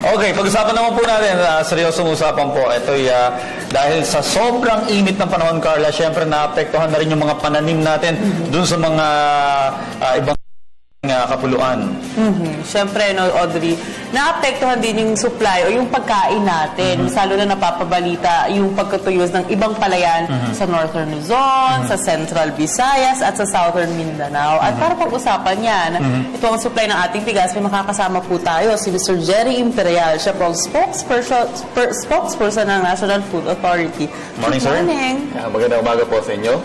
Okay, pag-usapan naman po natin, seryosong usapan po. Ito'y dahil sa sobrang init ng panahon, Carla, syempre naapektuhan na rin yung mga pananim natin dun sa mga ibang kapuluan. Siyempre, no, Audrey, naapektuhan din yung supply o yung pagkain natin. Lalo na napapabalita yung pagkatuyos ng ibang palayan sa Northern Luzon, sa Central Visayas, at sa Southern Mindanao. At para pag-usapan yan, ito ang supply ng ating bigas. May makakasama po tayo si Mr. Jerry Imperial. Siya po ang spokesperson ng National Food Authority. Morning, sir. Morning. Magandang umaga po sa inyo.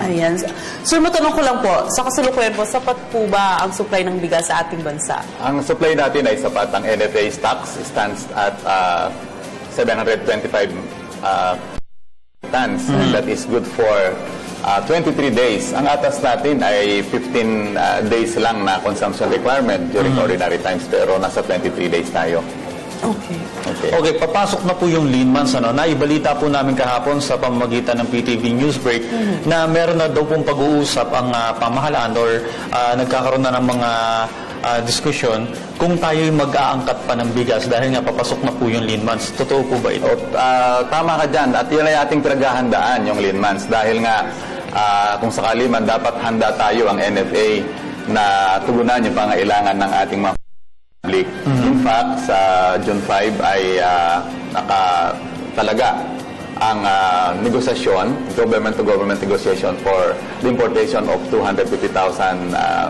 Ayan. Sir, matanong ko lang po, sa kasalukuyan po, sapat po ba ang supply ng bigas sa ating bansa? Ang supply natin ay sapat. Ang NFA stocks stands at 725 tons. And that is good for 23 days. Ang atas natin ay 15 days lang na consumption requirement during ordinary times, pero nasa 23 days tayo. Okay, papasok na po yung lean months. Naibalita po namin kahapon sa pamamagitan ng PTV Newsbreak na meron na daw pong pag-uusap ang pamahalaan or nagkakaroon na ng mga diskusyon kung tayo'y mag-aangkat pa ng bigas dahil nga papasok na po yung lean months. Totoo po ba ito? Tama ka dyan. At yan ay ating pinaghahandaan, yung lean months. Dahil nga kung sakali man dapat handa tayo ang NFA na tugunan yung pangailangan ng ating mga public. In fact, sa June 5 ay talaga ang negosasyon, government-to-government negotiation for the importation of 250,000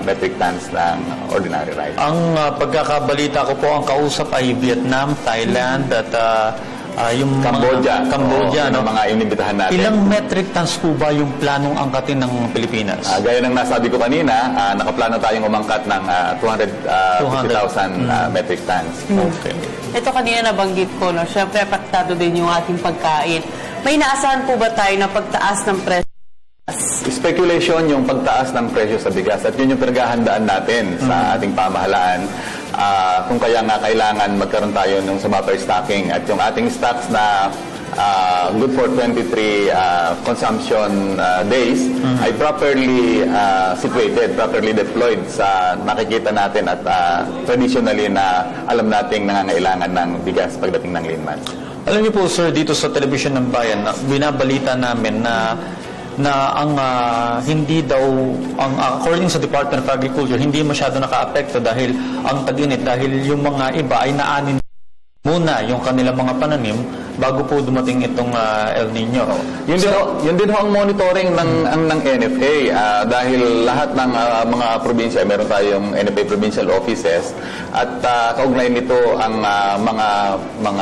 metric tons ng ordinary rice. Ang pagkakabalita ko po, ang kausap ay Vietnam, Thailand, at yung Cambodia. No? Mga inibitahan natin. Ilang metric tons po ba yung planong angkatin ng Pilipinas? Gaya ng nasabi ko kanina, nakaplano tayong umangkat ng 250,000 metric tons. Okay. Ito kanina nabanggit ko, no? Siyempre, apektado din yung ating pagkain. May inaasahan po ba tayo na pagtaas ng presyo? Speculation yung pagtaas ng presyo sa bigas at yun yung pinaghahandaan natin sa ating pamahalaan. Kung kaya nga kailangan magkaroon tayo ng sa buffer stocking at yung ating stocks na good for 23 consumption days ay properly situated, properly deployed sa nakikita natin at traditionally na alam nating nangangailangan ng bigas pagdating ng lean months. Alam niyo po, sir, dito sa Telebisyon ng Bayan, binabalita namin na ang hindi daw, according sa Department of Agriculture, hindi masyado naka-apekto dahil ang tag-init, dahil yung mga iba ay naanin muna yung kanilang mga pananim bago po dumating itong El Nino. Yun din ho ang monitoring ng NFA dahil lahat ng mga probinsya, meron tayong NFA provincial offices at kaugnay nito ang mga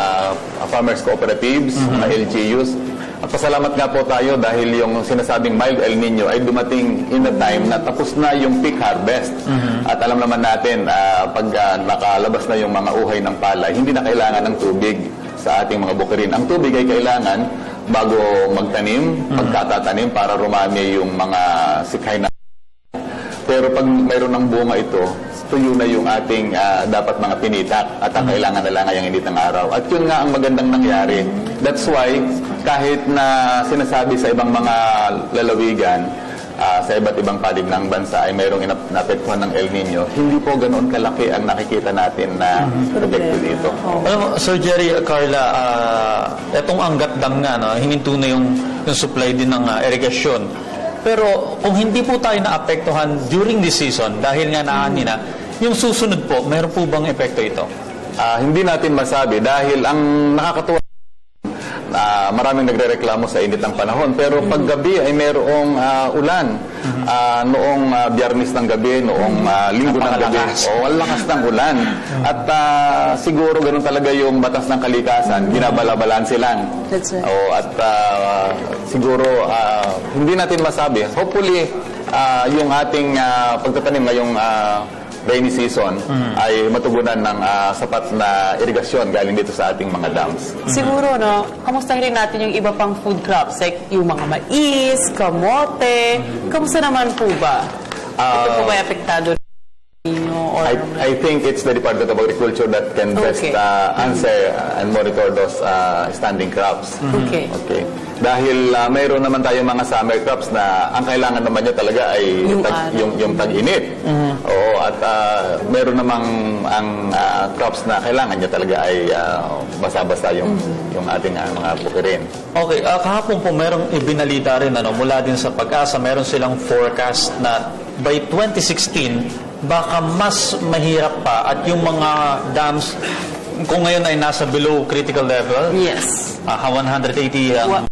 farmers cooperatives, mga LGUs. At pasalamat nga po tayo dahil yung sinasabing mild El Nino ay dumating in a time na tapos na yung peak harvest. At alam naman natin, pag nakalabas na yung mga uhay ng palay, hindi na kailangan ng tubig sa ating mga bukirin. Ang tubig ay kailangan bago magtanim, pagkatatanim para rumami yung mga sikhay na. Pero pag mayroon ng bunga ito, tuyo na yung ating dapat mga pinitak at ang kailangan na lang ngayong init ng araw. At yun nga ang magandang nangyari. That's why, kahit na sinasabi sa ibang mga lalawigan, sa iba't ibang panig ng bansa ay mayroong inapektuhan ng El Nino, hindi po ganoon kalaki ang nakikita natin na epekto dito. Alam mo, Sir Jerry, Carla, etong Angat Dam nga, no, hininto na yung supply din ng irigasyon. Pero kung hindi po tayo naapektuhan during this season, dahil nga naani na, yung susunod po, mayroon po bang epekto ito? Hindi natin masabi dahil ang nakakatuwa, maraming nagrereklamo sa init ng panahon. Pero paggabi ay mayroong ulan. Noong Biyernes ng gabi, noong Linggo ng gabi, ang lakas ng ulan. At siguro ganun talaga yung batas ng kalikasan, binabalabalanse lang. That's right. At siguro hindi natin masabi. Hopefully, yung ating pagtatanim ngayong rainy season ay matugunan ng sapat na irigasyon galing dito sa ating mga dams. Siguro, no, kamustahin rin natin yung iba pang food crops, like yung mga mais, kamote. Kamusta naman po ba? Ito po ba apektado o Or I think it's the Department of Agriculture that can best answer and monitor those standing crops. Okay. Okay. Dahil mayroon naman tayong mga summer crops na ang kailangan naman niya talaga ay yung tag-init. Oo, at meron namang ang crops na kailangan niya talaga ay basa-basa yung ating mga pukirin. Okay, kahapon po merong ibinalita rin mula din sa Pag-asa, meron silang forecast na by 2016 baka mas mahirap pa at yung mga dams kung ngayon ay nasa below critical level. Yes. 180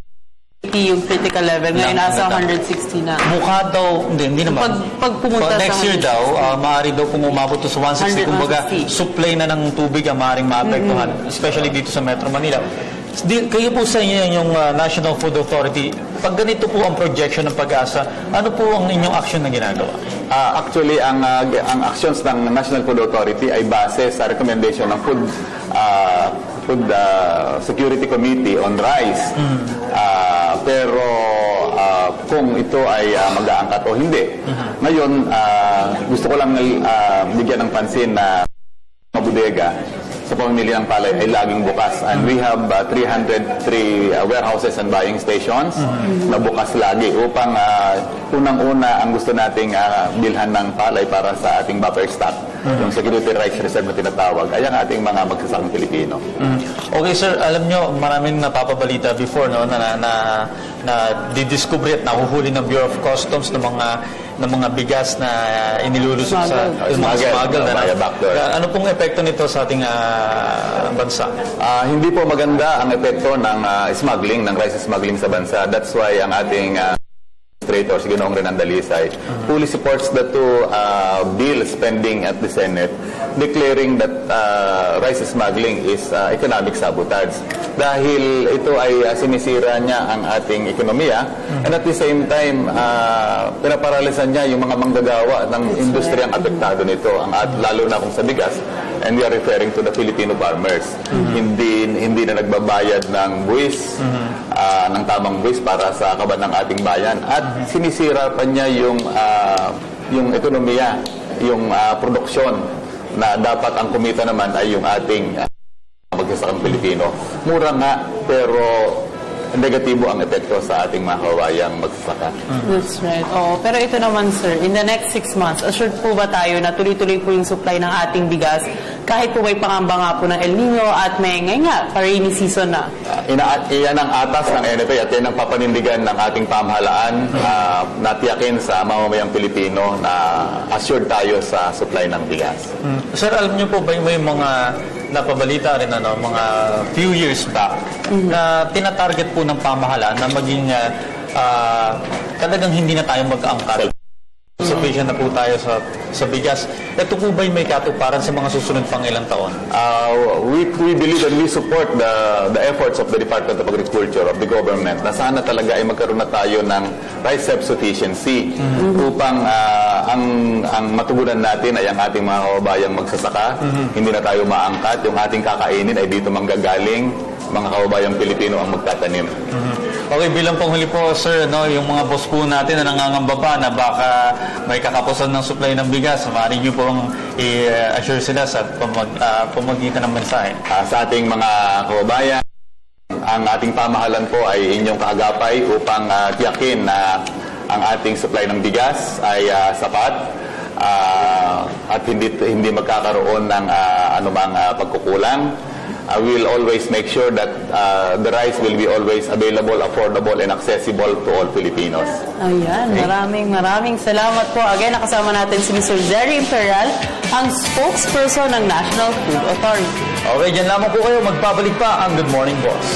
yung critical level. Ngayon, nasa 160 na. Mukha daw, hindi naman. Pag pumunta next sa year daw, maaari daw kung umabot to sa 160. Kumbaga, supply na ng tubig ang maaaring maapektuhan, especially dito sa Metro Manila. Kayo po sa inyo yung National Food Authority, pag ganito po ang projection ng Pag-asa, ano po ang inyong action na ginagawa? Actually, ang actions ng National Food Authority ay base sa recommendation ng Food Security Committee on Rice. Pero kung ito ay mag-aangkat o hindi. Ngayon, gusto ko lang bigyan ng pansin na mga bodega sa pamimili ng palay ay laging bukas. And we have 303 warehouses and buying stations na bukas lagi upang unang-una ang gusto nating bilhan ng palay para sa ating buffer stock. Yung security rights reserve na tinatawag ay ang ating mga magsasakang Pilipino. Okay sir, alam nyo, maraming napapabalita before na didiscover at nahuhuli ng Bureau of Customs ng mga bigas na inilulusot sa smuggle. Ano pong epekto nito sa ating bansa? Hindi po maganda ang epekto ng smuggling, ng rice smuggling sa bansa. That's why ang ating Administrator, si Ginoong Renan Dalisay, fully supports the two bill spending at the Senate, declaring that rice smuggling is economic sabotage. Dahil ito ay sinisira niya ang ating ekonomiya, and at the same time, pinaparalisan niya yung mga manggagawa ng industriyang apektado nito, lalo na kung sa bigas, and we are referring to the Filipino farmers. Hindi na nagbabayad ng buwis, ng tamang buwis para sa kaban ng ating bayan, at sinisira pa niya yung ekonomiya, yung produksyon na dapat ang kumita naman ay yung ating magsasakang Pilipino. Mura nga, pero negatibo ang epekto sa ating mga kawayang magsasaka. That's right. Pero ito naman, sir, in the next 6 months, assured po ba tayo na tuloy-tuloy po yung supply ng ating bigas kahit po may pangamba nga po ng El Nino at may ngayon nga, rainy season na? Iyan ang atas ng NFA at yan ang papanindigan ng ating pamahalaan na tiyakin sa mamamayang Pilipino na assured tayo sa supply ng bigas. Sir, alam niyo po ba may mga napabalita rin mga few years back na tinatarget po ng pamahalaan na maging talagang hindi na tayo mag-angkat. Sufficient na po tayo sa bigas. Ito po ba'y may katuparan sa mga susunod pang ilang taon? We believe and we support the efforts of the Department of Agriculture, of the government, na sana talaga ay magkaroon na tayo ng rice self-sufficiency upang ang matugunan natin ay ang ating mga kababayang magsasaka. Hindi na tayo maangkat. Yung ating kakainin ay dito manggagaling. Mga kababayang Pilipino ang magtatanim. Okay, bilang panghuli po, sir, yung mga boss po natin na nangangamba pa na baka may kakapusan ng supply ng bigas, maaari nyo pong i-assure sila sa pamagitan ng mensahe. Sa ating mga kababayan, ang ating pamahalan po ay inyong kaagapay upang tiyakin na ang ating supply ng bigas ay sapat at hindi magkakaroon ng anumang pagkukulang. We will always make sure that the rice will be always available, affordable, and accessible to all Filipinos. Ayan, maraming salamat po. Again, nakasama natin si Mr. Jerry Imperial, ang spokesperson ng National Food Authority. Okay, dyan lamang po kayo. Magbabalik pa ang Good Morning Boss.